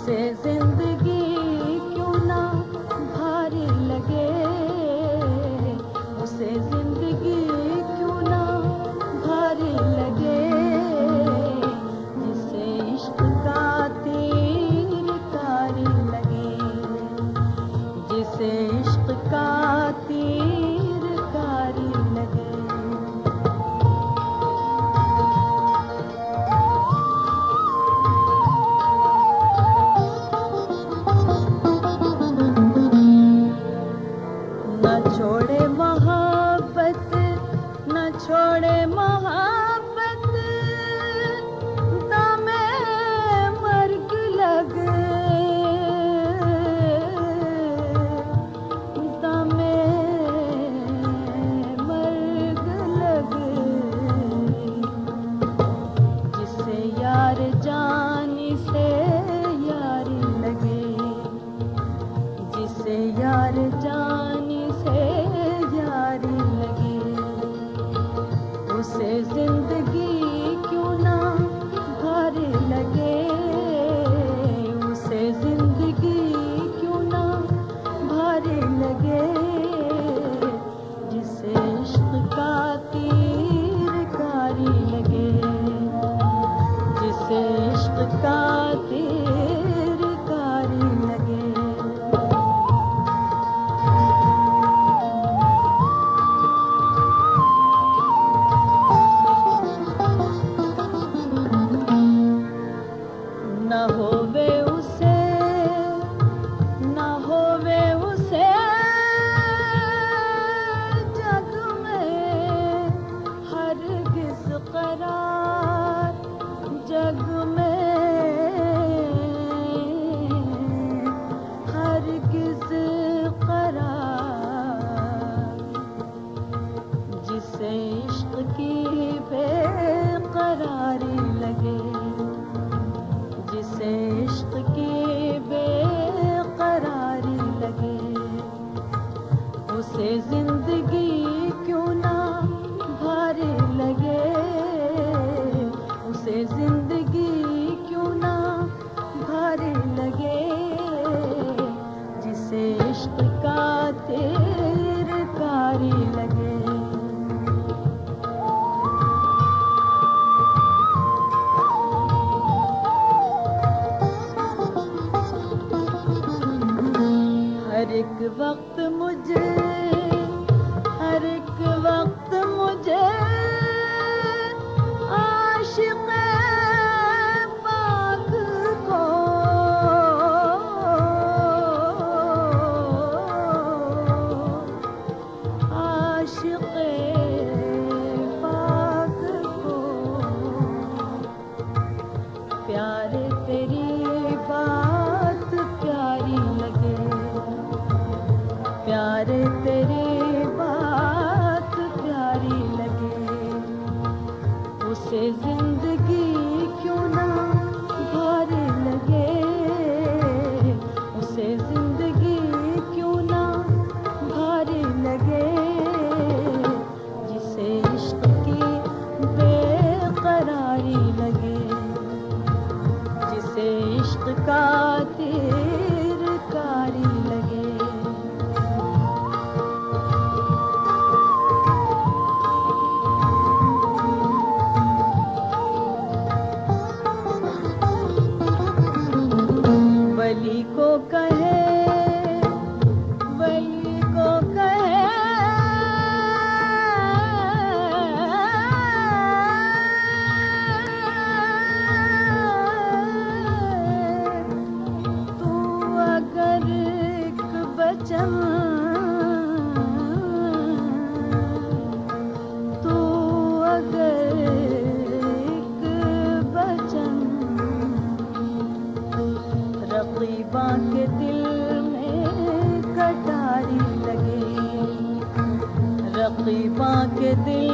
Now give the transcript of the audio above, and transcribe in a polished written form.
उसे जिंदगी क्यों ना भारी लगे, उसे जिंदगी क्यों ना भारी लगे, जिसे इश्क का तीर कारी लगे, जिसे इश्क का तीर कारी लगे। न छोड़े मोहब्बत, न छोड़े मोहब्बत, दामे मर्ग लगे, दामे मर्ग लगे, जिसे यार जानी से यारी लगे, जिसे यार जानी से यारी लगे, उसे जिंदगी क्यों ना भारी लगे, उसे जिंदगी क्यों ना भारी लगे, जिसे इश्क का तीर कारी लगे, जिसे इश्क का तीर कारी लगे। न होवे उसे, न होवे उसे जग में हरगिज़ करार, जग में हरगिज़ करार, जिसे इश्क की बेकरारी लगे, जिसे इश्क की बेकरारी लगे, उसे जिंदगी क्यों ना भारी लगे, उसे जिंदगी क्यों ना भारी लगे, जिसे इश्क का तीर कारी लगे। हर एक वक्त मुझे, हर एक वक्त मुझे आशिक़ पाक को, आशिक़ पाक को प्यारे तेरी बात प्यारी लगे, प्यारे तेरी बात प्यारी लगे, उसे जिंदगी क्यों ना भारी लगे, उसे जिंदगी क्यों ना भारी लगे, जिसे इश्क की बेकरारी लगे, जिसे इश्क का तीर कारी लगे। वली को कहे, वली को कहे, तू अगर एक वचन, तू अगर एक वचन रक़ीबा के दिल में कटारी लगे, रक़ीबा के दिल